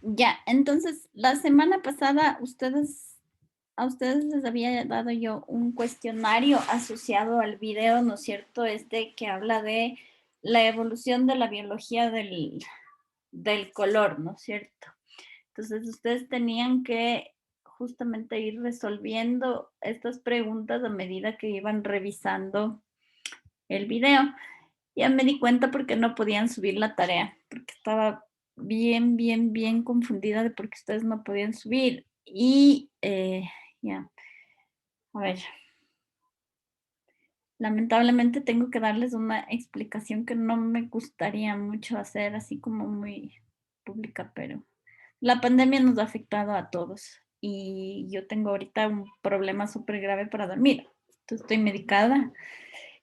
Ya, entonces, la semana pasada a ustedes les había dado yo un cuestionario asociado al video, ¿no es cierto? Este que habla de la evolución de la biología del color, ¿no es cierto? Entonces, ustedes tenían que justamente ir resolviendo estas preguntas a medida que iban revisando el video. Ya me di cuenta porque no podían subir la tarea, porque estaba bien confundida de por qué ustedes no podían subir. Y ya, a ver, lamentablemente tengo que darles una explicación que no me gustaría mucho hacer, así como muy pública, pero la pandemia nos ha afectado a todos y yo tengo ahorita un problema súper grave para dormir. Entonces, estoy medicada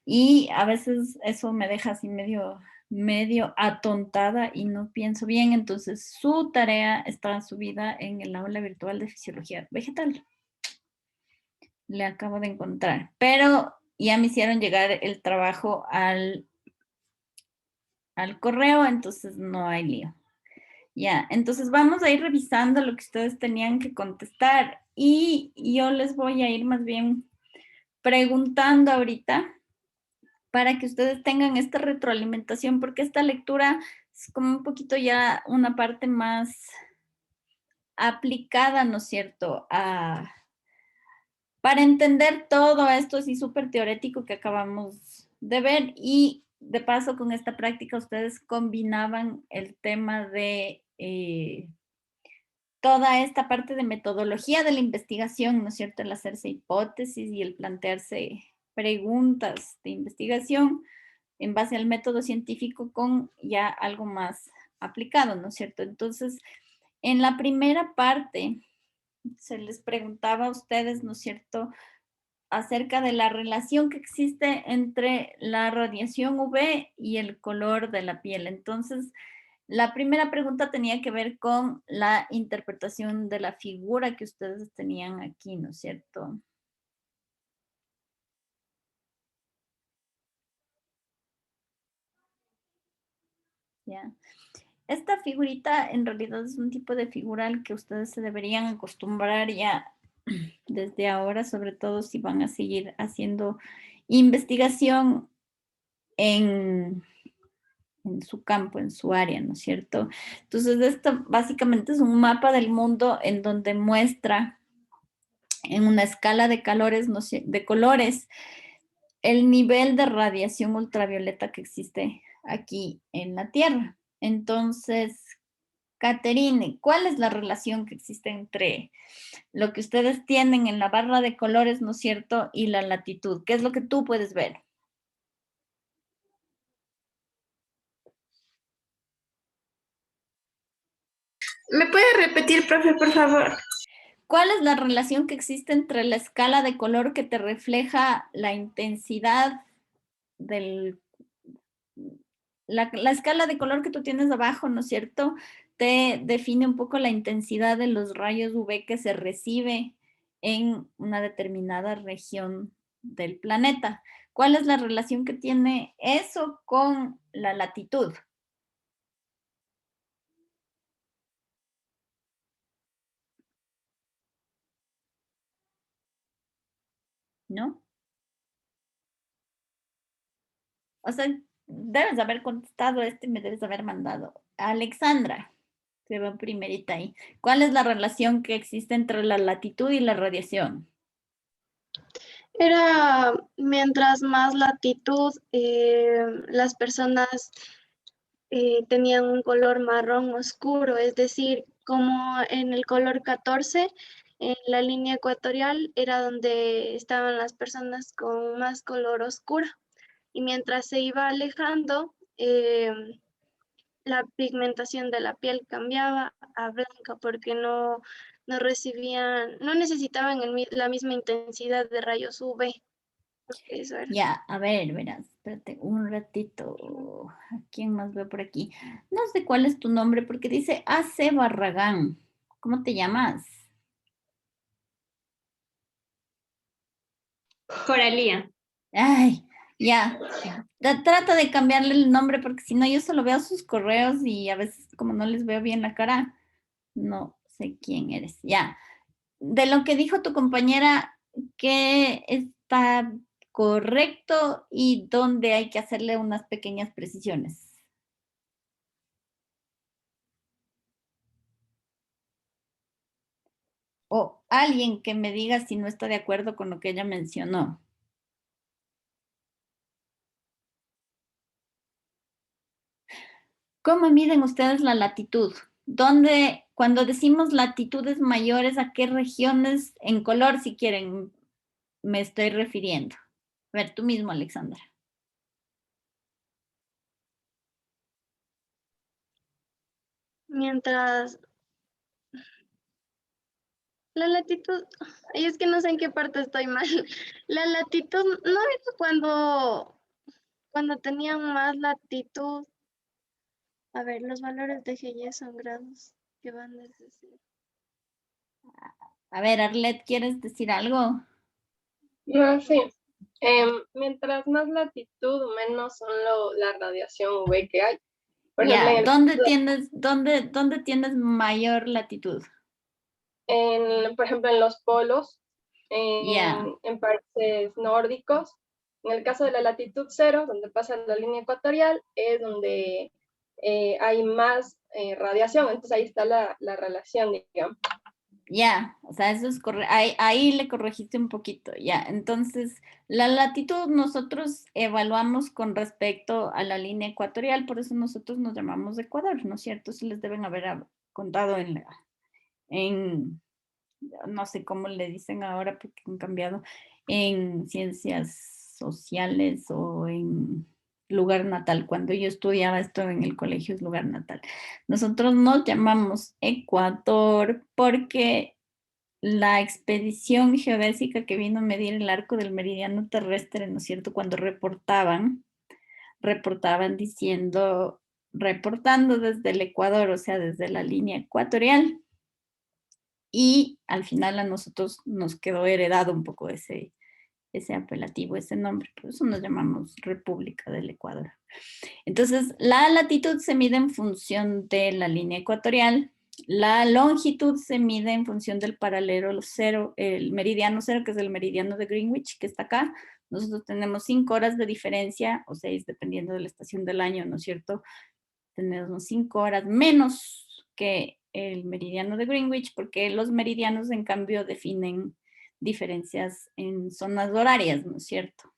y a veces eso me deja así medio atontada y no pienso bien. Entonces, su tarea está subida en el aula virtual de fisiología vegetal. Le acabo de encontrar, pero ya me hicieron llegar el trabajo al correo, entonces no hay lío. Ya, entonces vamos a ir revisando lo que ustedes tenían que contestar y yo les voy a ir más bien preguntando ahorita para que ustedes tengan esta retroalimentación, porque esta lectura es como un poquito ya una parte más aplicada, ¿no es cierto? Para entender todo esto así súper teórico que acabamos de ver y de paso con esta práctica ustedes combinaban el tema de toda esta parte de metodología de la investigación, ¿no es cierto? El hacerse hipótesis y el plantearse preguntas de investigación en base al método científico con ya algo más aplicado, ¿no es cierto? Entonces, en la primera parte se les preguntaba a ustedes, ¿no es cierto?, acerca de la relación que existe entre la radiación UV y el color de la piel. Entonces, la primera pregunta tenía que ver con la interpretación de la figura que ustedes tenían aquí, ¿no es cierto? Ya. Esta figurita en realidad es un tipo de figura al que ustedes se deberían acostumbrar ya desde ahora, sobre todo si van a seguir haciendo investigación en, en su campo, en su área, ¿no es cierto? Entonces, esto básicamente es un mapa del mundo en donde muestra en una escala de calores, ¿no? De colores, el nivel de radiación ultravioleta que existe aquí en la Tierra. Entonces, Caterine, ¿cuál es la relación que existe entre lo que ustedes tienen en la barra de colores, ¿no es cierto?, y la latitud? ¿Qué es lo que tú puedes ver? ¿Me puede repetir, profe, por favor? ¿Cuál es la relación que existe entre la escala de color que te refleja la intensidad del... La escala de color que tú tienes abajo, ¿no es cierto?, te define un poco la intensidad de los rayos UV que se recibe en una determinada región del planeta. ¿Cuál es la relación que tiene eso con la latitud? ¿No? O sea, debes haber contestado este, me debes haber mandado. Alexandra, se va primerita ahí. ¿Cuál es la relación que existe entre la latitud y la radiación? Era mientras más latitud, las personas tenían un color marrón oscuro, es decir, como en el color 14, en la línea ecuatorial era donde estaban las personas con más color oscuro. Y mientras se iba alejando, la pigmentación de la piel cambiaba a blanca porque no recibían, no necesitaban la misma intensidad de rayos UV. Eso era. Ya, a ver, verás, espérate un ratito. ¿A quién más veo por aquí? No sé cuál es tu nombre porque dice AC Barragán. ¿Cómo te llamas? Coralía. Ay, ya. Trata de cambiarle el nombre porque si no yo solo veo sus correos y a veces como no les veo bien la cara. No sé quién eres. Ya. De lo que dijo tu compañera, ¿qué está correcto y dónde hay que hacerle unas pequeñas precisiones? O alguien que me diga si no está de acuerdo con lo que ella mencionó. ¿Cómo miden ustedes la latitud? ¿Dónde, cuando decimos latitudes mayores, a qué regiones en color, si quieren, me estoy refiriendo? A ver, tú mismo, Alexandra. Mientras la latitud, ay, es que no sé en qué parte estoy mal. La latitud, no es cuando tenían más latitud. A ver, los valores de G y son grados que van desde cero. A ver, Arlet, ¿quieres decir algo? No, sí. Mientras más latitud, menos son la radiación UV que hay. Por ejemplo, Ya, ¿dónde tienes mayor latitud? por ejemplo, en los polos, Ya, en países nórdicos, en el caso de la latitud cero, donde pasa la línea ecuatorial, es donde hay más radiación. Entonces ahí está la relación, digamos. ya, o sea, eso es correcto. Ahí le corregiste un poquito, ya. Entonces, la latitud nosotros evaluamos con respecto a la línea ecuatorial, por eso nosotros nos llamamos Ecuador, ¿no es cierto? Se les deben haber contado en, no sé cómo le dicen ahora porque han cambiado, en ciencias sociales o en lugar natal. Cuando yo estudiaba esto en el colegio es lugar natal. Nosotros nos llamamos Ecuador porque la expedición geodésica que vino a medir el arco del meridiano terrestre, ¿no es cierto? Cuando reportaban diciendo, reportando desde el Ecuador, o sea, desde la línea ecuatorial, y al final a nosotros nos quedó heredado un poco ese apelativo, ese nombre, por eso nos llamamos República del Ecuador. Entonces, la latitud se mide en función de la línea ecuatorial, la longitud se mide en función del paralelo cero, el meridiano cero, que es el meridiano de Greenwich, que está acá. Nosotros tenemos 5 horas de diferencia, o 6, dependiendo de la estación del año, ¿no es cierto? Tenemos 5 horas menos que el meridiano de Greenwich, porque los meridianos, en cambio, definen diferencias en zonas horarias, ¿no es cierto?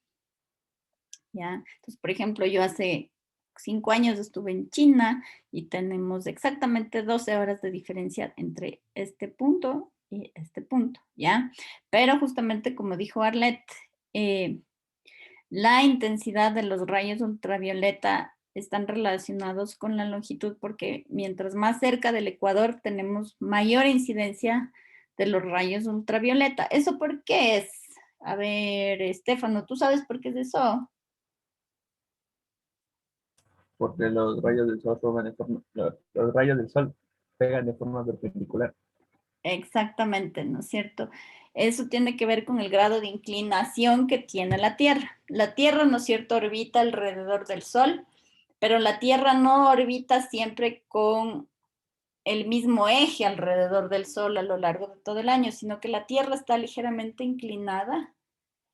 ¿Ya? Entonces, por ejemplo, yo hace 5 años estuve en China y tenemos exactamente 12 horas de diferencia entre este punto y este punto, ¿ya? Pero justamente como dijo Arlet, la intensidad de los rayos ultravioleta están relacionados con la longitud porque mientras más cerca del ecuador tenemos mayor incidencia de los rayos ultravioleta. ¿Eso por qué es? A ver, Estefano, ¿tú sabes por qué es eso? Porque los rayos del sol los rayos del sol pegan de forma perpendicular. Exactamente, ¿no es cierto? Eso tiene que ver con el grado de inclinación que tiene la Tierra. La Tierra, ¿no es cierto?, orbita alrededor del Sol, pero la Tierra no orbita siempre con el mismo eje alrededor del Sol a lo largo de todo el año, sino que la Tierra está ligeramente inclinada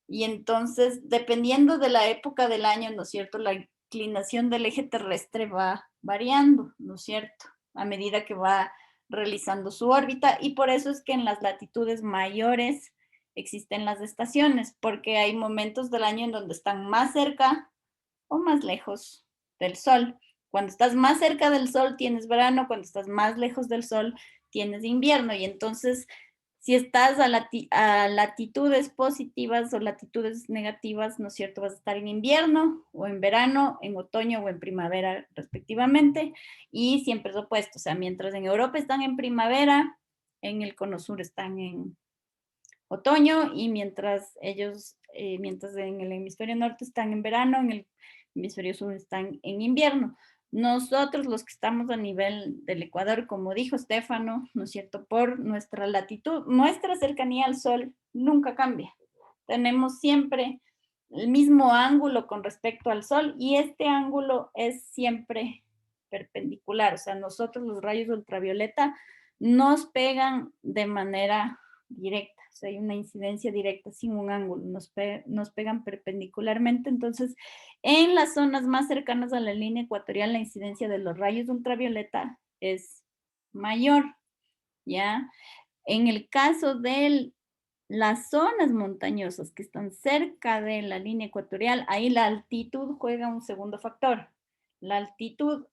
y entonces, dependiendo de la época del año, ¿no es cierto?, la inclinación del eje terrestre va variando, ¿no es cierto?, a medida que va realizando su órbita, y por eso es que en las latitudes mayores existen las estaciones, porque hay momentos del año en donde están más cerca o más lejos del Sol. Cuando estás más cerca del Sol tienes verano, cuando estás más lejos del Sol tienes invierno, y entonces si estás a latitudes positivas o latitudes negativas, ¿no es cierto? Vas a estar en invierno o en verano, en otoño o en primavera respectivamente, y siempre es opuesto, o sea, mientras en Europa están en primavera, en el cono sur están en otoño, y mientras mientras en el hemisferio norte están en verano, en el hemisferio sur están en invierno. Nosotros, los que estamos a nivel del Ecuador, como dijo Estefano, ¿no es cierto?, por nuestra latitud, nuestra cercanía al Sol nunca cambia. Tenemos siempre el mismo ángulo con respecto al Sol, y este ángulo es siempre perpendicular. O sea, nosotros los rayos ultravioleta nos pegan de manera directa. O sea, hay una incidencia directa sin un ángulo, nos pegan perpendicularmente. Entonces, en las zonas más cercanas a la línea ecuatorial, la incidencia de los rayos ultravioleta es mayor, ¿ya? En el caso de las zonas montañosas que están cerca de la línea ecuatorial, ahí la altitud juega un segundo factor. La altitud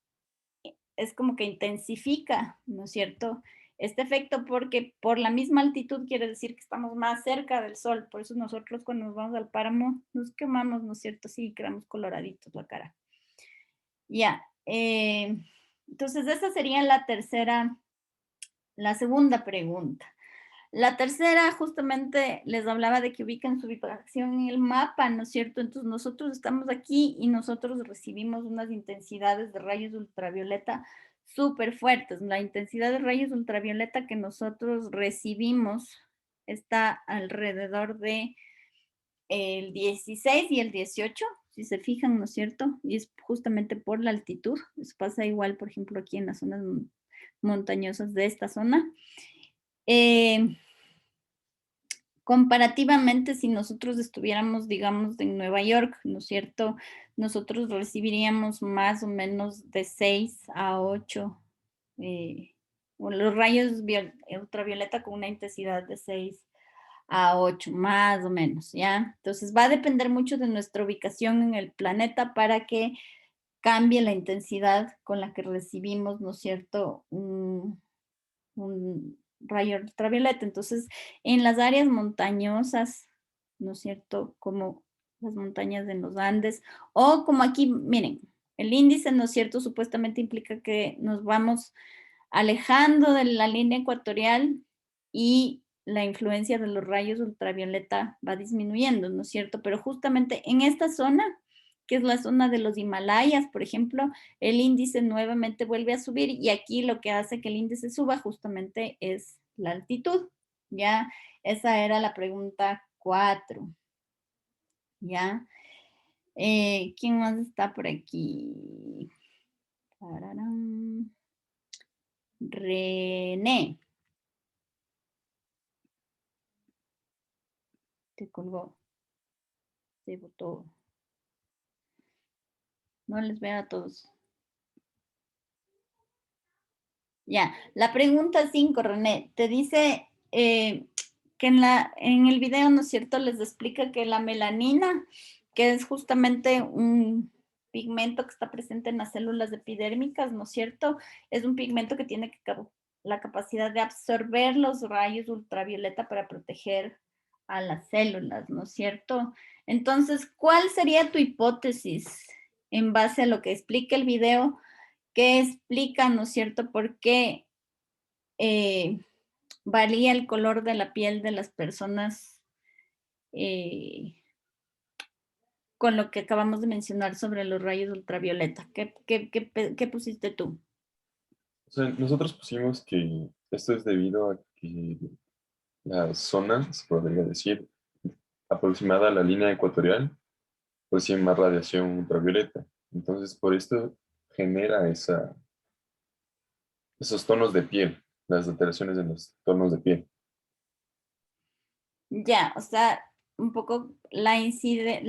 es como que intensifica, ¿no es cierto?, este efecto, porque por la misma altitud quiere decir que estamos más cerca del sol. Por eso nosotros cuando nos vamos al páramo nos quemamos, ¿no es cierto? Sí, quedamos coloraditos la cara. Ya. Entonces esa sería la segunda pregunta. La tercera, justamente les hablaba de que ubican su ubicación en el mapa, ¿no es cierto? Entonces nosotros estamos aquí y nosotros recibimos unas intensidades de rayos ultravioleta súper fuertes. La intensidad de rayos ultravioleta que nosotros recibimos está alrededor de el 16 y el 18, si se fijan, ¿no es cierto? Y es justamente por la altitud. Eso pasa igual, por ejemplo, aquí en las zonas montañosas de esta zona. Comparativamente, si nosotros estuviéramos, digamos, en Nueva York, ¿no es cierto?, nosotros recibiríamos más o menos de 6 a 8, los rayos ultravioleta con una intensidad de 6 a 8, más o menos, ¿ya? Entonces va a depender mucho de nuestra ubicación en el planeta para que cambie la intensidad con la que recibimos, ¿no es cierto?, un rayo ultravioleta. Entonces, en las áreas montañosas, ¿no es cierto?, como las montañas de los Andes, o como aquí, miren, el índice, ¿no es cierto?, supuestamente implica que nos vamos alejando de la línea ecuatorial y la influencia de los rayos ultravioleta va disminuyendo, ¿no es cierto? Pero justamente en esta zona, que es la zona de los Himalayas, por ejemplo, el índice nuevamente vuelve a subir y aquí lo que hace que el índice suba justamente es la altitud, ¿ya? Esa era la pregunta 4, ¿ya? ¿Quién más está por aquí? Tararán. René. Te colgó. Se botó. No les veo a todos. Ya, la pregunta 5, René, te dice que en el video, ¿no es cierto?, les explica que la melanina, que es justamente un pigmento que está presente en las células epidérmicas, ¿no es cierto?, es un pigmento que tiene la capacidad de absorber los rayos ultravioleta para proteger a las células, ¿no es cierto? Entonces, ¿cuál sería tu hipótesis en base a lo que explica el video? Que explica, ¿no es cierto?, por qué varía el color de la piel de las personas con lo que acabamos de mencionar sobre los rayos ultravioleta. ¿Qué pusiste tú? O sea, nosotros pusimos que esto es debido a que la zona, se podría decir, aproximada a la línea ecuatorial, recibe más radiación ultravioleta. Entonces, por esto genera esos tonos de piel, las alteraciones en los tonos de piel. Ya, o sea, un poco la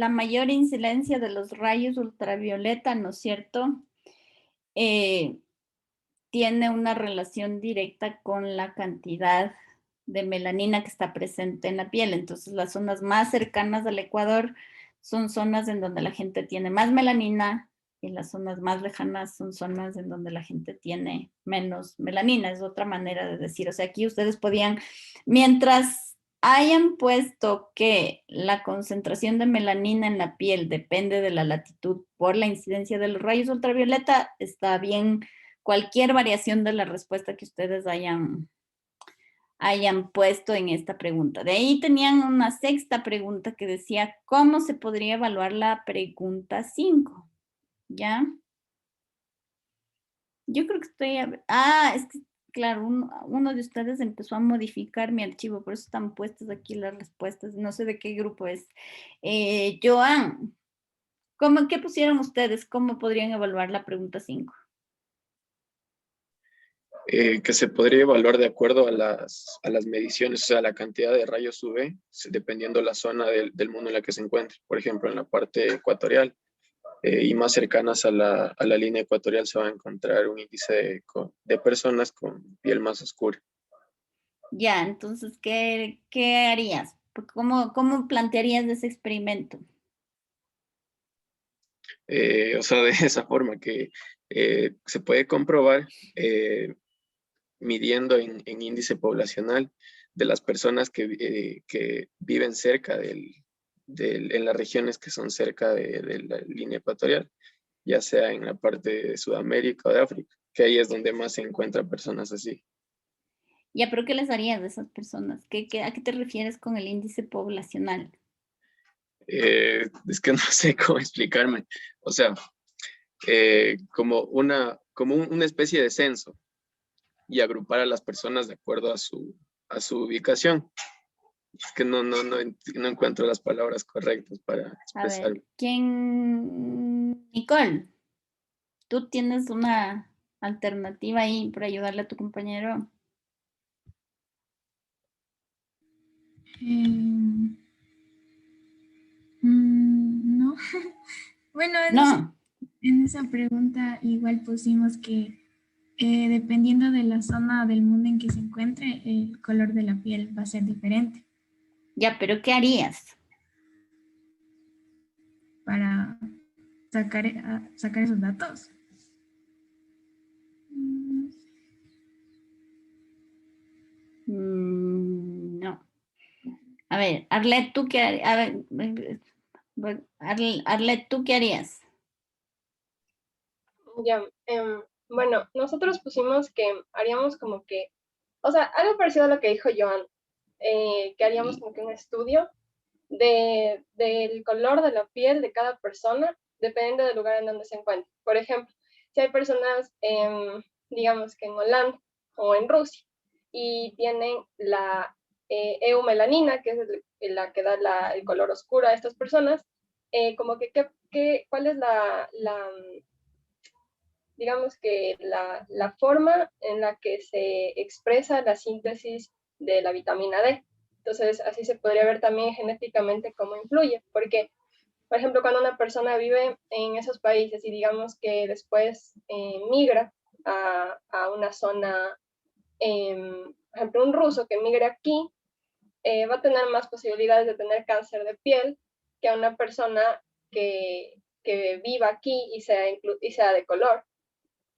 mayor incidencia de los rayos ultravioleta, ¿no es cierto?, tiene una relación directa con la cantidad de melanina que está presente en la piel. Entonces, las zonas más cercanas al Ecuador son zonas en donde la gente tiene más melanina y las zonas más lejanas son zonas en donde la gente tiene menos melanina. Es otra manera de decir. O sea, aquí ustedes podían, mientras hayan puesto que la concentración de melanina en la piel depende de la latitud por la incidencia de los rayos ultravioleta, está bien cualquier variación de la respuesta que ustedes hayan puesto en esta pregunta. De ahí tenían una sexta pregunta que decía, ¿cómo se podría evaluar la pregunta 5? ¿Ya? Yo creo que es que, claro, uno de ustedes empezó a modificar mi archivo, por eso están puestas aquí las respuestas. No sé de qué grupo es. Joan, ¿qué pusieron ustedes? ¿Cómo podrían evaluar la pregunta 5? que se podría evaluar de acuerdo a las mediciones, o sea, la cantidad de rayos UV, dependiendo la zona del mundo en la que se encuentre. Por ejemplo, en la parte ecuatorial y más cercanas a la línea ecuatorial se va a encontrar un índice de personas con piel más oscura. Ya, entonces, ¿qué harías? ¿Cómo plantearías ese experimento? O sea, de esa forma que se puede comprobar midiendo en índice poblacional de las personas que viven cerca en las regiones que son cerca de la línea ecuatorial, ya sea en la parte de Sudamérica o de África, que ahí es donde más se encuentran personas así. Ya, pero ¿qué les harías de esas personas? ¿A qué te refieres con el índice poblacional? Es que no sé cómo explicarme. O sea, como una especie de censo y agrupar a las personas de acuerdo a su ubicación. Es que no encuentro las palabras correctas para A expresarlo. ver, Nicole, ¿tú tienes una alternativa ahí para ayudarle a tu compañero? No. Bueno, No, en esa pregunta igual pusimos que dependiendo de la zona del mundo en que se encuentre, el color de la piel va a ser diferente ya, pero ¿qué harías? para sacar esos datos. No. A ver, Arlet, ¿tú qué harías? A ver, Arlet, ¿tú qué harías? Ya, bueno, nosotros pusimos que haríamos como que, o sea, algo parecido a lo que dijo Joan, que haríamos como que un estudio del color de la piel de cada persona, dependiendo del lugar en donde se encuentre. Por ejemplo, si hay personas, digamos que en Holanda o en Rusia, y tienen la eumelanina, que es la que da el color oscuro a estas personas, como que, ¿cuál es digamos que la forma en la que se expresa la síntesis de la vitamina D? Entonces, así se podría ver también genéticamente cómo influye, porque, por ejemplo, cuando una persona vive en esos países y digamos que después migra a una zona, por ejemplo, un ruso que migre aquí, va a tener más posibilidades de tener cáncer de piel que a una persona que viva aquí y sea de color.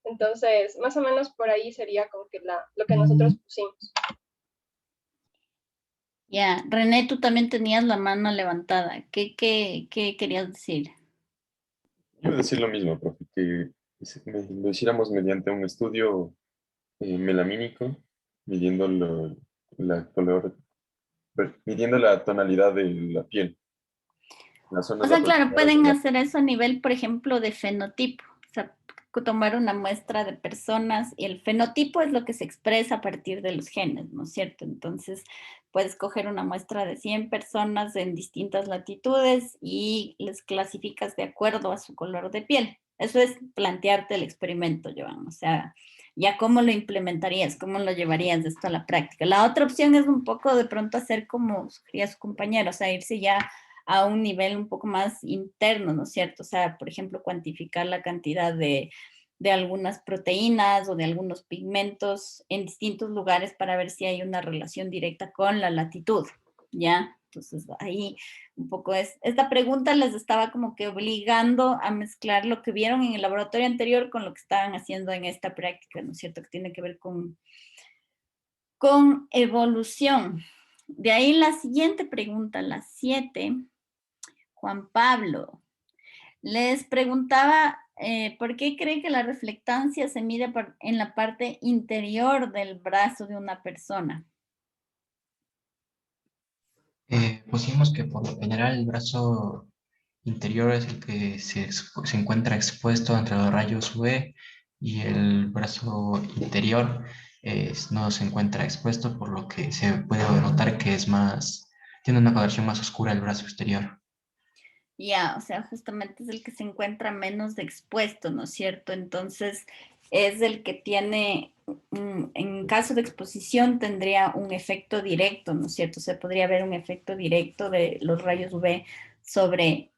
Entonces, más o menos por ahí sería como que lo que nosotros pusimos. Ya, René, tú también tenías la mano levantada. ¿Qué querías decir? Iba a decir lo mismo, profe, que lo hiciéramos mediante un estudio melamínico, midiendo midiendo la tonalidad de la piel, las O zonas sea, claro, aproximadas de pueden la. hacer eso a nivel, por ejemplo, de fenotipo. O sea, tomar una muestra de personas y el fenotipo es lo que se expresa a partir de los genes, ¿no es cierto? Entonces, puedes coger una muestra de 100 personas en distintas latitudes y les clasificas de acuerdo a su color de piel. Eso es plantearte el experimento, Joan. O sea, ya cómo lo implementarías, cómo lo llevarías de esto a la práctica. La otra opción es un poco de pronto hacer como sugería su compañero, o sea, irse ya a un nivel un poco más interno, ¿no es cierto? O sea, por ejemplo, cuantificar la cantidad de algunas proteínas o de algunos pigmentos en distintos lugares para ver si hay una relación directa con la latitud, ¿ya? Entonces, ahí un poco esta pregunta les estaba como que obligando a mezclar lo que vieron en el laboratorio anterior con lo que estaban haciendo en esta práctica, ¿no es cierto? Que tiene que ver con evolución. De ahí la siguiente pregunta, la 7. Juan Pablo, les preguntaba por qué cree que la reflectancia se mide en la parte interior del brazo de una persona. Pusimos que por lo general el brazo interior es el que se encuentra expuesto entre los rayos UV y el brazo interior no se encuentra expuesto, por lo que se puede notar que tiene una coloración más oscura el brazo exterior. Ya, o sea, justamente es el que se encuentra menos expuesto, ¿no es cierto? Entonces, es el que tiene en caso de exposición tendría un efecto directo, ¿no es cierto? Se podría ver un efecto directo de los rayos UV sobre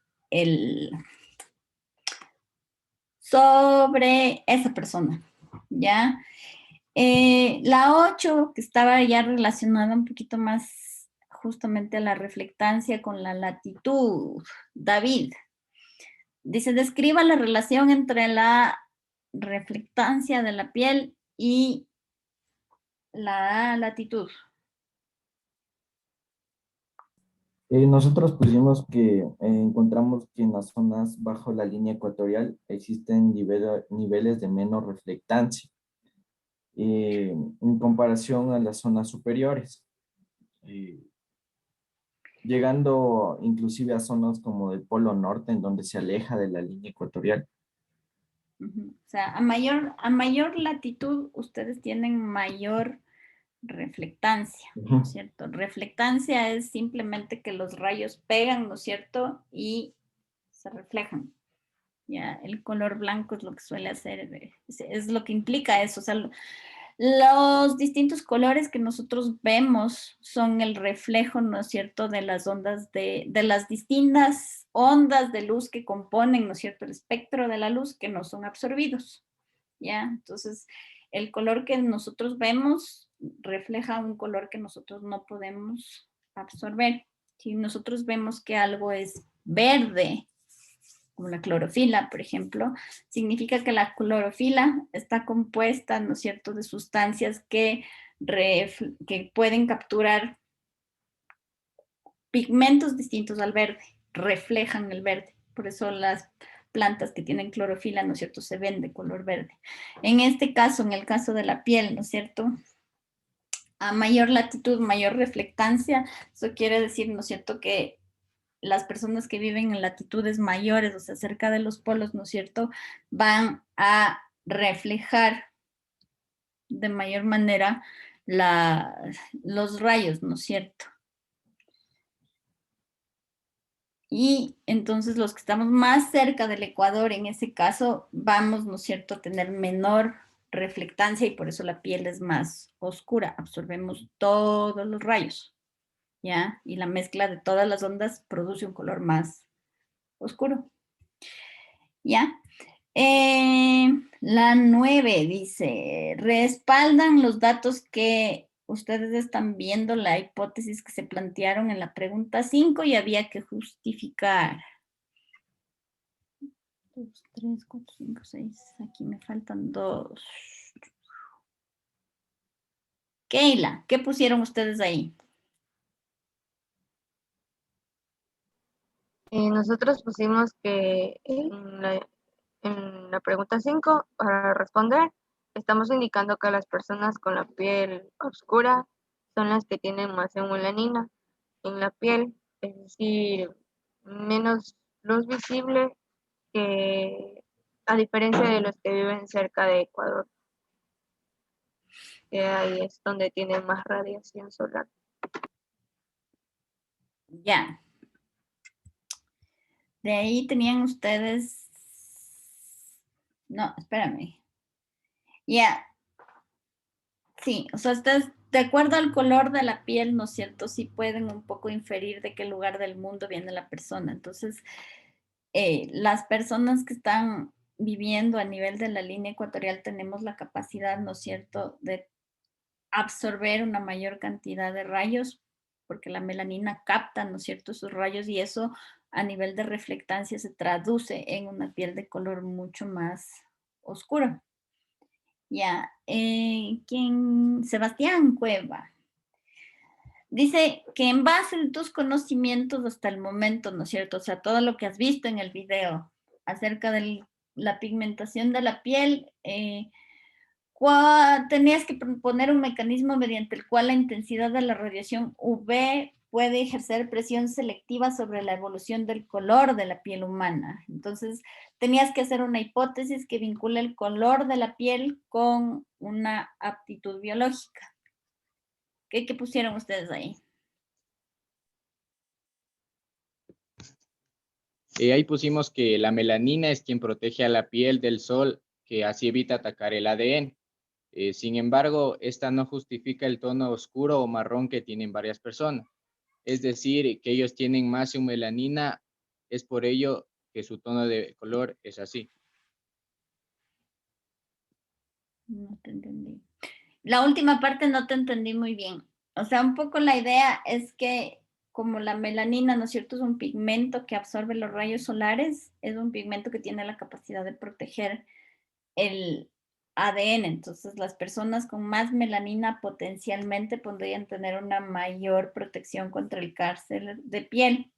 sobre esa persona, ¿ya? La 8, que estaba ya relacionada un poquito más justamente a la reflectancia con la latitud. David dice, describa la relación entre la reflectancia de la piel y la latitud. Nosotros pusimos que encontramos que en las zonas bajo la línea ecuatorial existen niveles de menos reflectancia en comparación a las zonas superiores, llegando inclusive a zonas como del Polo Norte, en donde se aleja de la línea ecuatorial. O sea, a mayor latitud ustedes tienen mayor reflectancia, ¿no es cierto? Reflectancia es simplemente que los rayos pegan, ¿no es cierto? Y se reflejan. Ya, el color blanco es lo que suele hacer, es lo que implica eso. O sea, los distintos colores que nosotros vemos son el reflejo, ¿no es cierto?, de las ondas de las distintas ondas de luz que componen, ¿no es cierto?, el espectro de la luz que no son absorbidos. ¿Ya? Entonces, el color que nosotros vemos refleja un color que nosotros no podemos absorber. Si nosotros vemos que algo es verde, como la clorofila, por ejemplo, significa que la clorofila está compuesta, ¿no es cierto?, de sustancias que pueden capturar pigmentos distintos al verde, reflejan el verde. Por eso las plantas que tienen clorofila, ¿no es cierto?, se ven de color verde. En este caso, en el caso de la piel, ¿no es cierto?, a mayor latitud, mayor reflectancia, eso quiere decir, ¿no es cierto?, que las personas que viven en latitudes mayores, o sea, cerca de los polos, ¿no es cierto?, van a reflejar de mayor manera los rayos, ¿no es cierto? Y entonces los que estamos más cerca del Ecuador, en ese caso, vamos, ¿no es cierto?, a tener menor reflectancia y por eso la piel es más oscura, absorbemos todos los rayos, ¿ya? Y la mezcla de todas las ondas produce un color más oscuro, ¿ya? La 9 dice, respaldan los datos que ustedes están viendo la hipótesis que se plantearon en la pregunta 5 y había que justificar. 2, 3, 4, 5, 6. Aquí me faltan 2. Keila, ¿qué pusieron ustedes ahí? Nosotros pusimos que en la pregunta 5, para responder, estamos indicando que las personas con la piel oscura son las que tienen más melanina en la piel, es decir, menos luz visible que a diferencia de los que viven cerca de Ecuador, que ahí es donde tienen más radiación solar. Ya. De ahí tenían ustedes... No, espérame. Ya. Sí, o sea, ustedes, de acuerdo al color de la piel, ¿no es cierto? Sí pueden un poco inferir de qué lugar del mundo viene la persona. Entonces, las personas que están viviendo a nivel de la línea ecuatorial tenemos la capacidad, ¿no es cierto?, de absorber una mayor cantidad de rayos, porque la melanina capta, ¿no es cierto?, esos rayos y eso a nivel de reflectancia se traduce en una piel de color mucho más oscuro. Ya, Sebastián Cueva dice que en base a tus conocimientos hasta el momento, ¿no es cierto? O sea, todo lo que has visto en el video acerca de la pigmentación de la piel, tenías que proponer un mecanismo mediante el cual la intensidad de la radiación UV puede ejercer presión selectiva sobre la evolución del color de la piel humana. Entonces, tenías que hacer una hipótesis que vincule el color de la piel con una aptitud biológica. ¿Qué pusieron ustedes ahí? Ahí pusimos que la melanina es quien protege a la piel del sol, que así evita atacar el ADN. Sin embargo, esta no justifica el tono oscuro o marrón que tienen varias personas. Es decir, que ellos tienen más melanina, es por ello que su tono de color es así. No te entendí. La última parte no te entendí muy bien. O sea, un poco la idea es que como la melanina, ¿no es cierto?, es un pigmento que absorbe los rayos solares, es un pigmento que tiene la capacidad de proteger el ADN. Entonces, las personas con más melanina potencialmente podrían tener una mayor protección contra el cáncer de piel.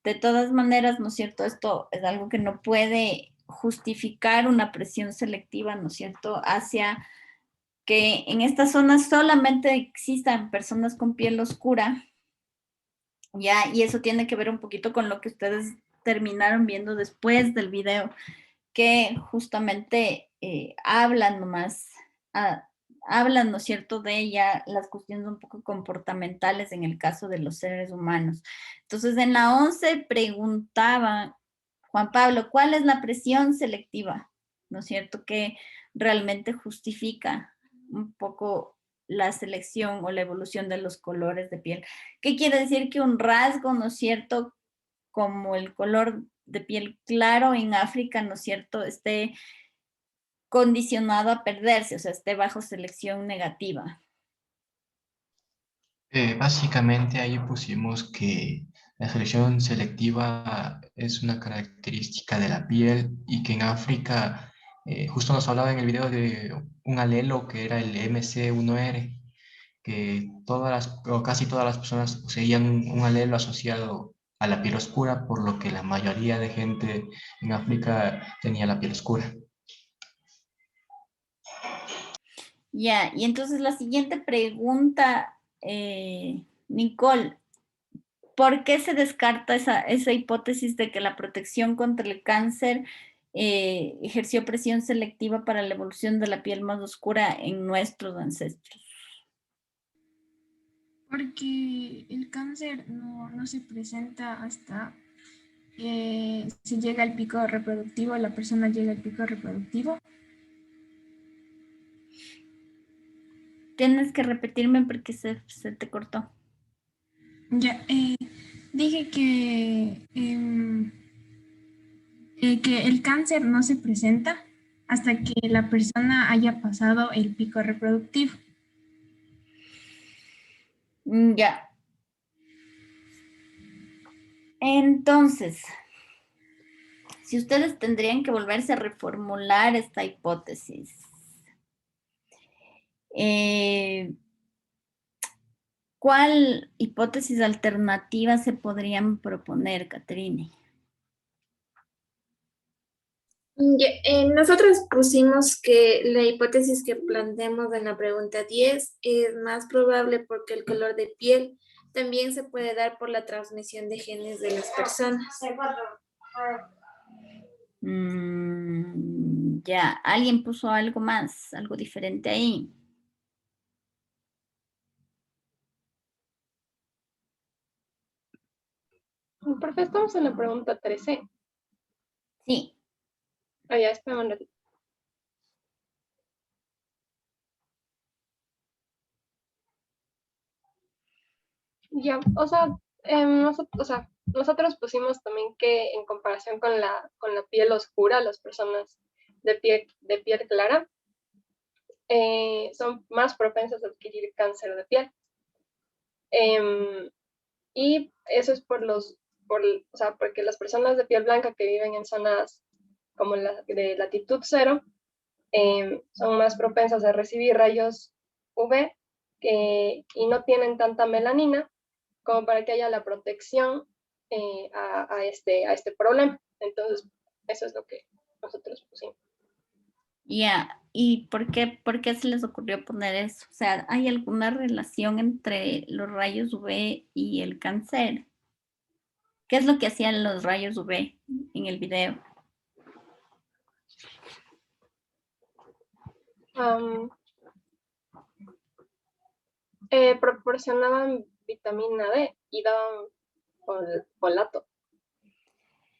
De todas maneras, ¿no es cierto?, esto es algo que no puede justificar una presión selectiva, ¿no es cierto?, hacia que en esta zona solamente existan personas con piel oscura, ¿ya? Y eso tiene que ver un poquito con lo que ustedes terminaron viendo después del video, que justamente hablan nomás, hablan, ¿no es cierto?, de ella, las cuestiones un poco comportamentales en el caso de los seres humanos. Entonces, en la 11 preguntaba, Juan Pablo, ¿cuál es la presión selectiva? ¿No es cierto?, que realmente justifica un poco la selección o la evolución de los colores de piel. ¿Qué quiere decir? Que un rasgo, ¿no es cierto?, como el color de piel claro en África, ¿no es cierto?, esté condicionado a perderse, o sea, esté bajo selección negativa. Básicamente ahí pusimos que la selección selectiva es una característica de la piel y que en África, justo nos hablaba en el video de un alelo que era el MC1R, que o casi todas las personas poseían un alelo asociado a la piel oscura, por lo que la mayoría de gente en África tenía la piel oscura. Ya, y entonces la siguiente pregunta, Nicole, ¿por qué se descarta esa hipótesis de que la protección contra el cáncer ejerció presión selectiva para la evolución de la piel más oscura en nuestros ancestros? Porque el cáncer no se presenta hasta que se llega al pico reproductivo, la persona llega al pico reproductivo. Tienes que repetirme porque se te cortó. Ya, dije que el cáncer no se presenta hasta que la persona haya pasado el pico reproductivo. Ya. Entonces, si ustedes tendrían que volverse a reformular esta hipótesis, ¿cuál hipótesis alternativa se podrían proponer, Caterine? Nosotros pusimos que la hipótesis que planteamos en la pregunta 10 es más probable porque el color de piel también se puede dar por la transmisión de genes de las personas. Ya, ¿alguien puso algo más, algo diferente ahí? Profe, estamos en la pregunta 13. Sí. Ya, espera un ratito. Ya, o sea, nosotros pusimos también que en comparación con la piel oscura, las personas de piel clara son más propensas a adquirir cáncer de piel. Y eso es porque las personas de piel blanca que viven en zonas como la de latitud 0 son más propensas a recibir rayos UV y no tienen tanta melanina como para que haya la protección a este problema. Entonces, eso es lo que nosotros pusimos. Ya, ¿y por qué se les ocurrió poner eso? O sea, ¿hay alguna relación entre los rayos UV y el cáncer? ¿Qué es lo que hacían los rayos UV en el video? Proporcionaban vitamina D y daban folato.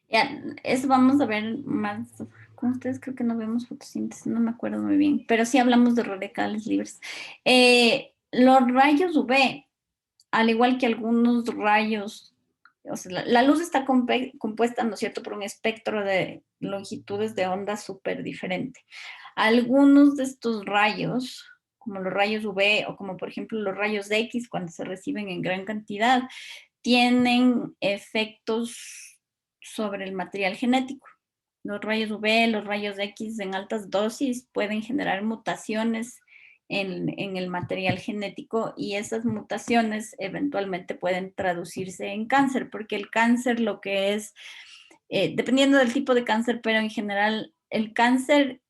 Ya, eso vamos a ver más con con ustedes creo que no vemos fotosíntesis, no me acuerdo muy bien, pero sí hablamos de radicales libres. Los rayos UV, al igual que algunos rayos, o sea, la luz está compuesta, ¿no es cierto?, por un espectro de longitudes de onda súper diferente. Algunos de estos rayos, como los rayos UV o como por ejemplo los rayos X, cuando se reciben en gran cantidad, tienen efectos sobre el material genético. Los rayos UV, los rayos X en altas dosis pueden generar mutaciones en el material genético y esas mutaciones eventualmente pueden traducirse en cáncer, porque el cáncer lo que es, dependiendo del tipo de cáncer, pero en general el cáncer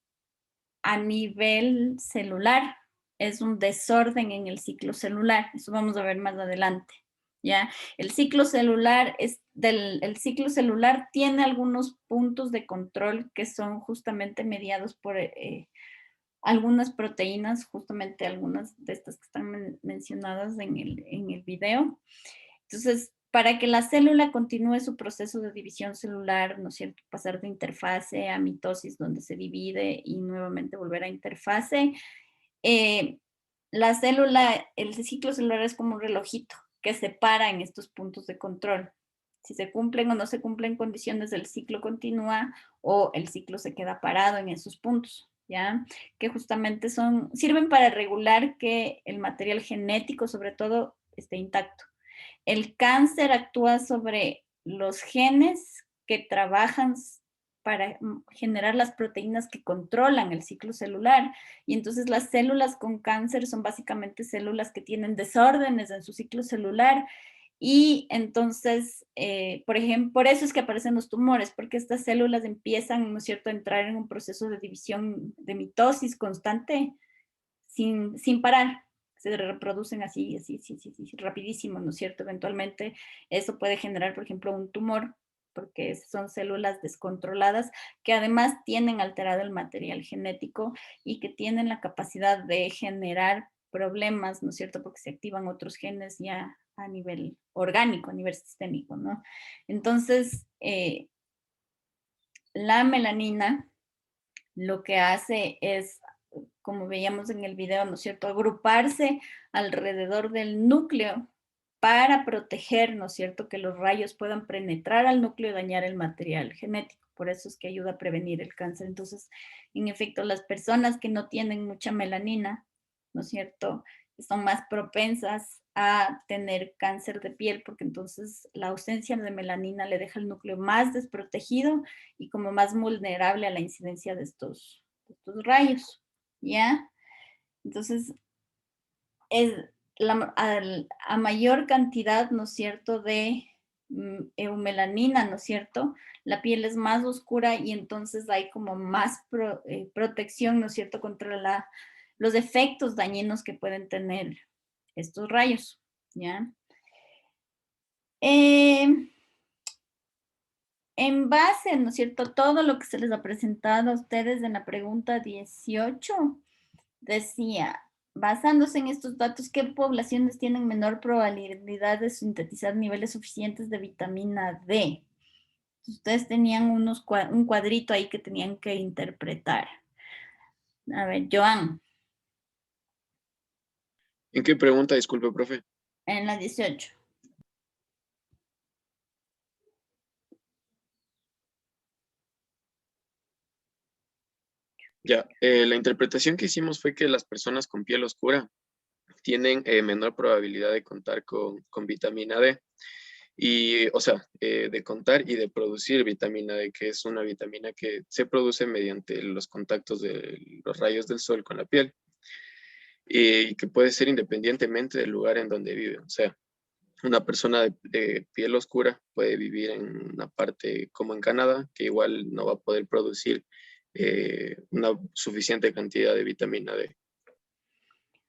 a nivel celular es un desorden en el ciclo celular, eso vamos a ver más adelante. ¿Ya? El ciclo celular el ciclo celular tiene algunos puntos de control que son justamente mediados por algunas proteínas, justamente algunas de estas que están mencionadas en el video. Entonces, para que la célula continúe su proceso de división celular, ¿no es cierto? Pasar de interfase a mitosis, donde se divide y nuevamente volver a interfase, la célula, el ciclo celular es como un relojito que se para en estos puntos de control. Si se cumplen o no se cumplen condiciones, el ciclo continúa o el ciclo se queda parado en esos puntos, ¿ya? Que justamente sirven para regular que el material genético, sobre todo, esté intacto. El cáncer actúa sobre los genes que trabajan para generar las proteínas que controlan el ciclo celular. Y entonces las células con cáncer son básicamente células que tienen desórdenes en su ciclo celular. Y entonces, por ejemplo, por eso es que aparecen los tumores, porque estas células empiezan, ¿no es cierto?, a entrar en un proceso de división, de mitosis constante, sin parar. Se reproducen así, rapidísimo, ¿no es cierto? Eventualmente eso puede generar, por ejemplo, un tumor, porque son células descontroladas que además tienen alterado el material genético y que tienen la capacidad de generar problemas, ¿no es cierto? Porque se activan otros genes ya a nivel orgánico, a nivel sistémico, ¿no? Entonces, la melanina lo que hace es, como veíamos en el video, ¿no es cierto?, agruparse alrededor del núcleo para proteger, ¿no es cierto?, que los rayos puedan penetrar al núcleo y dañar el material genético. Por eso es que ayuda a prevenir el cáncer. Entonces, en efecto, las personas que no tienen mucha melanina, ¿no es cierto?, son más propensas a tener cáncer de piel, porque entonces la ausencia de melanina le deja el núcleo más desprotegido y como más vulnerable a la incidencia de estos rayos, ¿ya? Entonces, a mayor cantidad, ¿no es cierto?, de eumelanina, ¿no es cierto?, la piel es más oscura y entonces hay como más protección, ¿no es cierto?, contra los efectos dañinos que pueden tener estos rayos, ¿ya? En base, ¿no es cierto?, todo lo que se les ha presentado a ustedes en la pregunta 18, decía, basándose en estos datos, ¿qué poblaciones tienen menor probabilidad de sintetizar niveles suficientes de vitamina D? Ustedes tenían un cuadrito ahí que tenían que interpretar. A ver, Joan. ¿En qué pregunta? Disculpe, profe. En la 18. Ya, la interpretación que hicimos fue que las personas con piel oscura tienen menor probabilidad de contar con vitamina D. Y, o sea, de contar y de producir vitamina D, que es una vitamina que se produce mediante los contactos de los rayos del sol con la piel. Y que puede ser independientemente del lugar en donde vive. O sea, una persona de piel oscura puede vivir en una parte como en Canadá, que igual no va a poder producir una suficiente cantidad de vitamina D.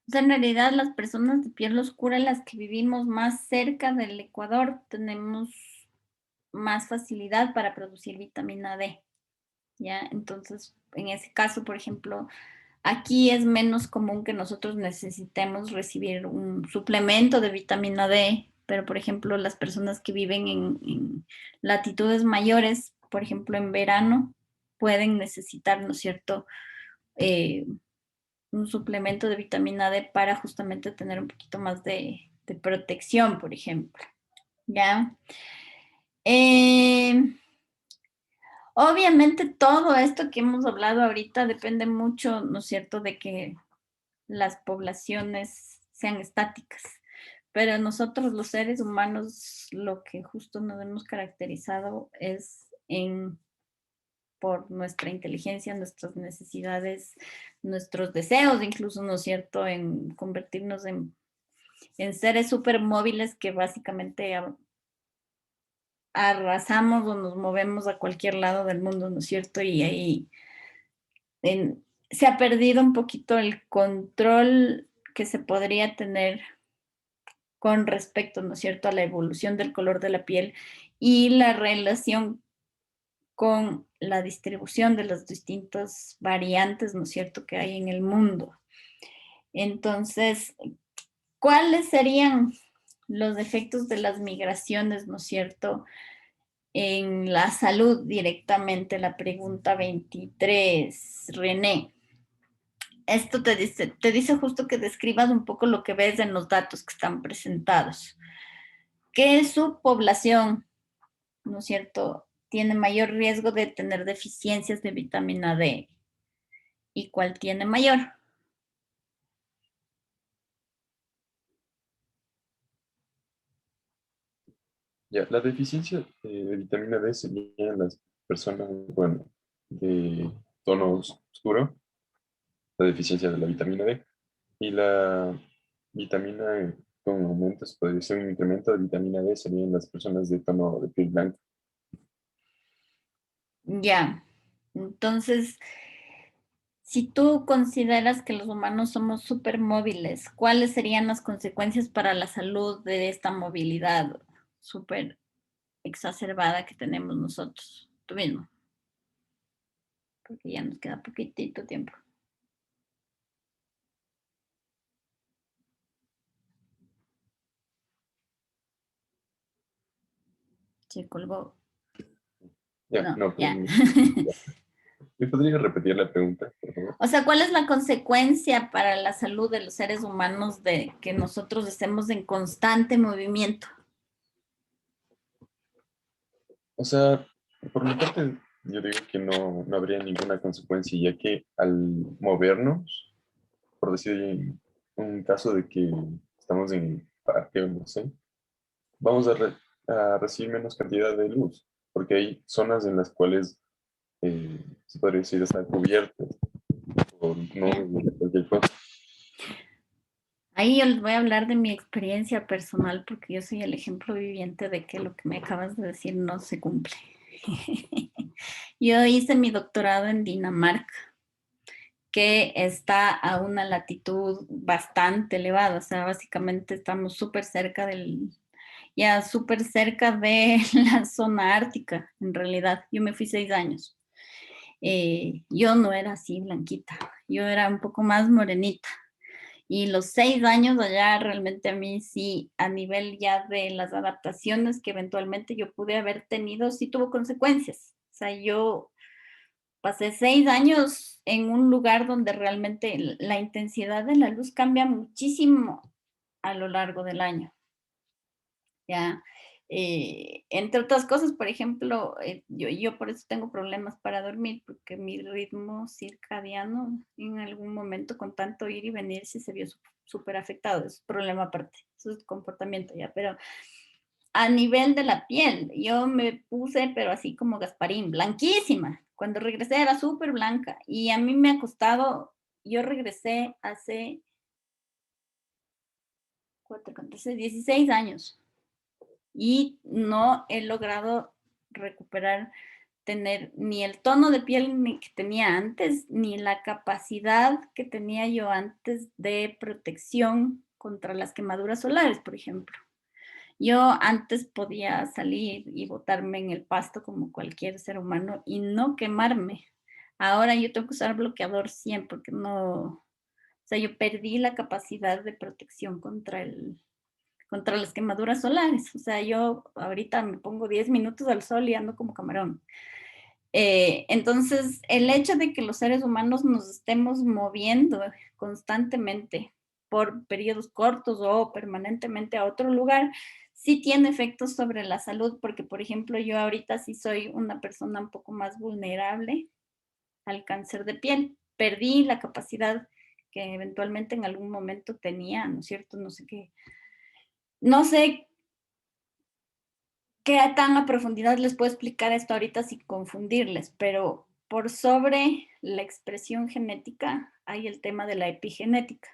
O sea, en realidad las personas de piel oscura, las que vivimos más cerca del Ecuador, tenemos más facilidad para producir vitamina D, ¿ya? Entonces, en ese caso, por ejemplo, aquí es menos común que nosotros necesitemos recibir un suplemento de vitamina D, pero por ejemplo, las personas que viven en latitudes mayores, por ejemplo, en verano, pueden necesitar, ¿no es cierto?, un suplemento de vitamina D para justamente tener un poquito más de protección, por ejemplo. ¿Ya? Obviamente todo esto que hemos hablado ahorita depende mucho, ¿no es cierto?, de que las poblaciones sean estáticas. Pero nosotros los seres humanos lo que justo nos hemos caracterizado es por nuestra inteligencia, nuestras necesidades, nuestros deseos, incluso, ¿no es cierto?, en convertirnos en seres súper móviles que básicamente arrasamos o nos movemos a cualquier lado del mundo, ¿no es cierto? Y ahí se ha perdido un poquito el control que se podría tener con respecto, ¿no es cierto?, a la evolución del color de la piel y la relación con la distribución de las distintas variantes, ¿no es cierto?, que hay en el mundo. Entonces, ¿cuáles serían los efectos de las migraciones, ¿no es cierto?, en la salud directamente? La pregunta 23, René. Esto te dice justo que describas un poco lo que ves en los datos que están presentados. ¿Qué subpoblación, ¿no es cierto?, tiene mayor riesgo de tener deficiencias de vitamina D? ¿Y cuál tiene mayor? Ya, la deficiencia de vitamina D sería en las personas, bueno, de tono oscuro, la deficiencia de la vitamina D, y la vitamina con aumentos, podría ser un incremento de vitamina D, sería en las personas de tono de piel blanca. Ya, entonces, si tú consideras que los humanos somos súper móviles, ¿cuáles serían las consecuencias para la salud de esta movilidad súper exacerbada que tenemos nosotros? Tú mismo. Porque ya nos queda poquitito tiempo. Se colgó. Ya, no, ya. ¿Me podría repetir la pregunta, por favor? O sea, ¿cuál es la consecuencia para la salud de los seres humanos de que nosotros estemos en constante movimiento? O sea, por mi parte, yo digo que no habría ninguna consecuencia, ya que al movernos, por decir en un caso de que estamos en el parque o no sé, vamos a recibir menos cantidad de luz, porque hay zonas en las cuales se podría decir están cubiertas por nubes de cualquier cosa. Ahí yo les voy a hablar de mi experiencia personal porque yo soy el ejemplo viviente de que lo que me acabas de decir no se cumple. Yo hice mi doctorado en Dinamarca, que está a una latitud bastante elevada, o sea, básicamente estamos súper cerca súper cerca de la zona ártica, en realidad. Yo me fui 6 años. Yo no era así blanquita, yo era un poco más morenita. Y los 6 años allá realmente a mí sí, a nivel ya de las adaptaciones que eventualmente yo pude haber tenido, sí tuvo consecuencias. O sea, yo pasé 6 años en un lugar donde realmente la intensidad de la luz cambia muchísimo a lo largo del año. ¿Ya? Entre otras cosas, por ejemplo, yo por eso tengo problemas para dormir, porque mi ritmo circadiano en algún momento con tanto ir y venir sí se vio súper afectado. Es un problema aparte, eso es comportamiento ya, pero a nivel de la piel, yo me puse, pero así como Gasparín, blanquísima. Cuando regresé era súper blanca y a mí me ha costado, yo regresé hace 16 años. Y no he logrado recuperar, tener ni el tono de piel que tenía antes, ni la capacidad que tenía yo antes de protección contra las quemaduras solares, por ejemplo. Yo antes podía salir y botarme en el pasto como cualquier ser humano y no quemarme. Ahora yo tengo que usar bloqueador 100 porque no, o sea, yo perdí la capacidad de protección contra las quemaduras solares. O sea, yo ahorita me pongo 10 minutos al sol y ando como camarón. Entonces, el hecho de que los seres humanos nos estemos moviendo constantemente por periodos cortos o permanentemente a otro lugar, sí tiene efectos sobre la salud, porque, por ejemplo, yo ahorita sí soy una persona un poco más vulnerable al cáncer de piel. Perdí la capacidad que eventualmente en algún momento tenía, ¿no es cierto? No sé qué. No sé qué tan a profundidad les puedo explicar esto ahorita sin confundirles, pero por sobre la expresión genética hay el tema de la epigenética.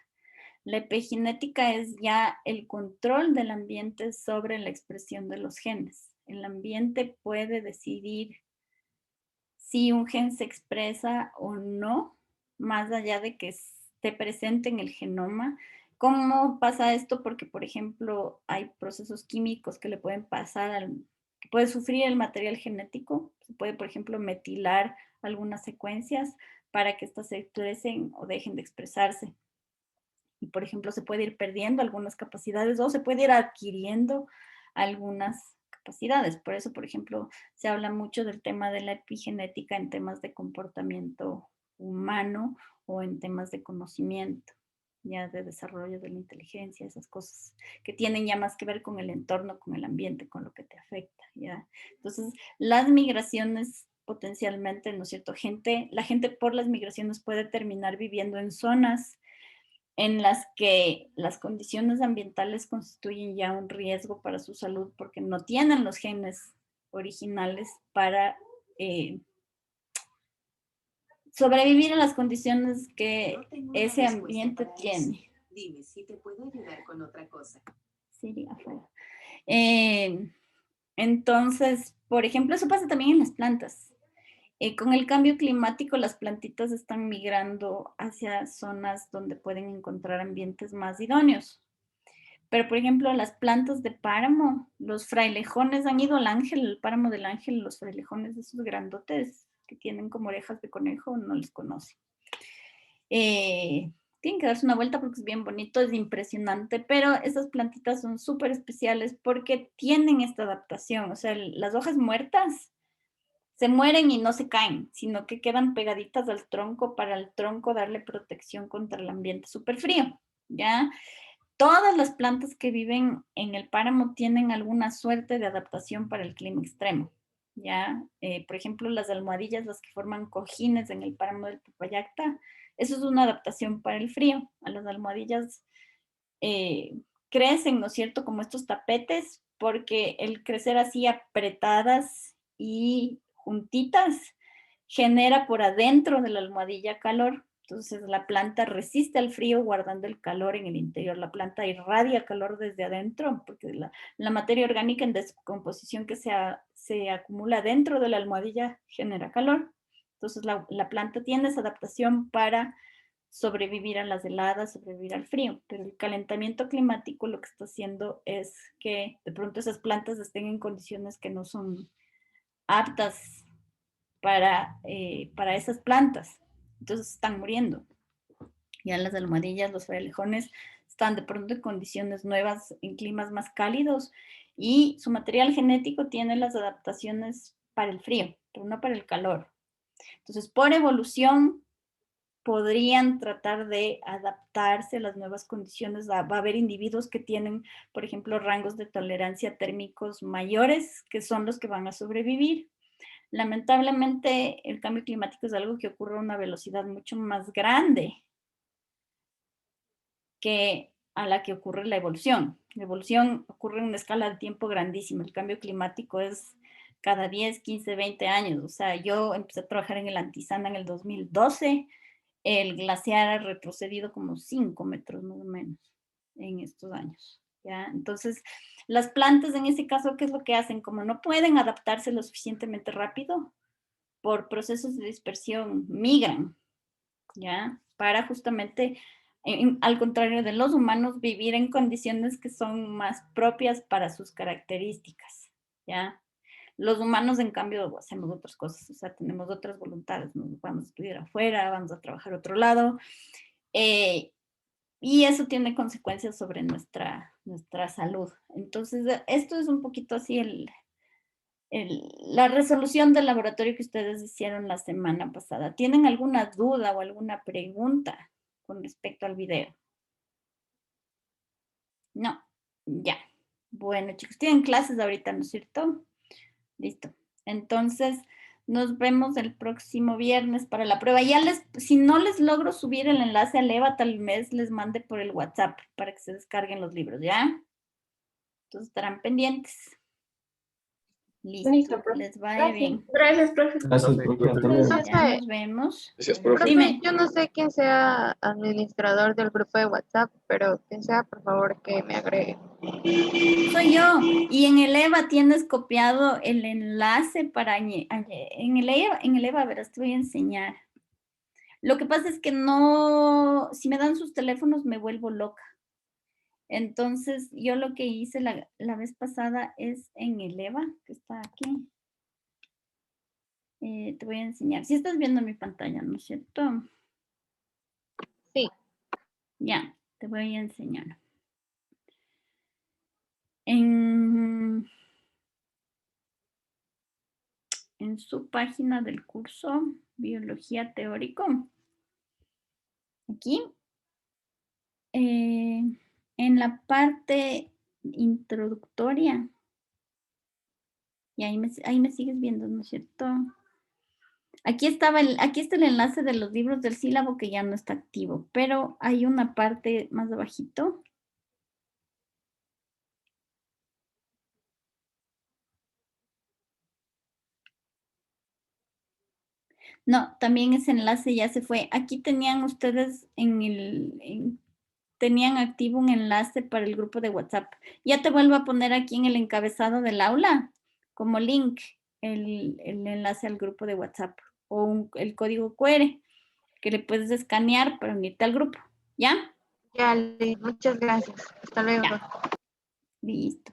La epigenética es ya el control del ambiente sobre la expresión de los genes. El ambiente puede decidir si un gen se expresa o no, más allá de que esté presente en el genoma. ¿Cómo pasa esto? Porque, por ejemplo, hay procesos químicos que le pueden pasar que puede sufrir el material genético. Se puede, por ejemplo, metilar algunas secuencias para que estas se expresen o dejen de expresarse. Y, por ejemplo, se puede ir perdiendo algunas capacidades o se puede ir adquiriendo algunas capacidades. Por eso, por ejemplo, se habla mucho del tema de la epigenética en temas de comportamiento humano o en temas de conocimiento, ya de desarrollo de la inteligencia, esas cosas que tienen ya más que ver con el entorno, con el ambiente, con lo que te afecta, ¿ya? Entonces, las migraciones potencialmente, ¿no es cierto? La gente por las migraciones puede terminar viviendo en zonas en las que las condiciones ambientales constituyen ya un riesgo para su salud porque no tienen los genes originales para sobrevivir en las condiciones que ese ambiente tiene. Dime si te puedo ayudar con otra cosa. Sí, afuera. Entonces, por ejemplo, eso pasa también en las plantas. Con el cambio climático, las plantitas están migrando hacia zonas donde pueden encontrar ambientes más idóneos. Pero, por ejemplo, las plantas de páramo, los frailejones han ido al ángel, el páramo del ángel, los frailejones, esos grandotes que tienen como orejas de conejo, no les conoce. Tienen que darse una vuelta porque es bien bonito, es impresionante, pero esas plantitas son súper especiales porque tienen esta adaptación. O sea, las hojas muertas se mueren y no se caen, sino que quedan pegaditas al tronco para el tronco darle protección contra el ambiente súper frío, ¿ya? Todas las plantas que viven en el páramo tienen alguna suerte de adaptación para el clima extremo, ¿ya? Por ejemplo, las almohadillas, las que forman cojines en el páramo del Popayacta, eso es una adaptación para el frío. A las almohadillas crecen, ¿no es cierto?, como estos tapetes, porque el crecer así apretadas y juntitas genera por adentro de la almohadilla calor. Entonces la planta resiste al frío guardando el calor en el interior. La planta irradia calor desde adentro porque la materia orgánica en descomposición que se acumula dentro de la almohadilla genera calor. Entonces la planta tiene esa adaptación para sobrevivir a las heladas, sobrevivir al frío, pero el calentamiento climático lo que está haciendo es que de pronto esas plantas estén en condiciones que no son aptas para esas plantas. Entonces están muriendo. Ya las almohadillas, los frailejones están de pronto en condiciones nuevas, en climas más cálidos, y su material genético tiene las adaptaciones para el frío, pero no para el calor. Entonces, por evolución, podrían tratar de adaptarse a las nuevas condiciones. Va a haber individuos que tienen, por ejemplo, rangos de tolerancia térmicos mayores, que son los que van a sobrevivir. Lamentablemente, el cambio climático es algo que ocurre a una velocidad mucho más grande que a la que ocurre la evolución. La evolución ocurre en una escala de tiempo grandísima. El cambio climático es cada 10, 15, 20 años. O sea, yo empecé a trabajar en el Antizana en el 2012. El glaciar ha retrocedido como 5 metros más o menos en estos años. ¿Ya? Entonces, las plantas en ese caso, ¿qué es lo que hacen? Como no pueden adaptarse lo suficientemente rápido, por procesos de dispersión migran, ¿ya? Para justamente, al contrario de los humanos, vivir en condiciones que son más propias para sus características, ¿ya? Los humanos, en cambio, hacemos otras cosas, o sea, tenemos otras voluntades, nos vamos a estudiar afuera, vamos a trabajar a otro lado, y eso tiene consecuencias sobre nuestra salud. Entonces, esto es un poquito así la resolución del laboratorio que ustedes hicieron la semana pasada. ¿Tienen alguna duda o alguna pregunta con respecto al video? No, ya. Bueno, chicos, tienen clases ahorita, ¿no es cierto? Listo. Entonces, nos vemos el próximo viernes para la prueba. Ya si no les logro subir el enlace al EVA, tal vez les mande por el WhatsApp para que se descarguen los libros, ¿ya? Entonces estarán pendientes. Listo, profe. les vaya bien. Gracias, profe. Gracias, profe. Hasta luego. Ya nos vemos. Gracias, profe. Dime. Yo no sé quién sea administrador del grupo de WhatsApp, pero quien sea, por favor, que me agregue. Soy yo. Y en el EVA tienes copiado el enlace para... En el EVA, verás, te voy a enseñar. Lo que pasa es que no... Si me dan sus teléfonos me vuelvo loca. Entonces, yo lo que hice la vez pasada es en el EVA, que está aquí. Te voy a enseñar. Si estás viendo mi pantalla, ¿no es cierto? Sí. Ya, te voy a enseñar. En su página del curso Biología Teórico, aquí, en la parte introductoria, y ahí me sigues viendo, ¿no es cierto? Aquí está el enlace de los libros del sílabo que ya no está activo, pero hay una parte más abajito. No, también ese enlace ya se fue. Aquí tenían ustedes tenían activo un enlace para el grupo de WhatsApp. Ya te vuelvo a poner aquí en el encabezado del aula como link el enlace al grupo de WhatsApp o el código QR que le puedes escanear para unirte al grupo. ¿Ya? Ya, muchas gracias. Hasta luego. Ya. Listo.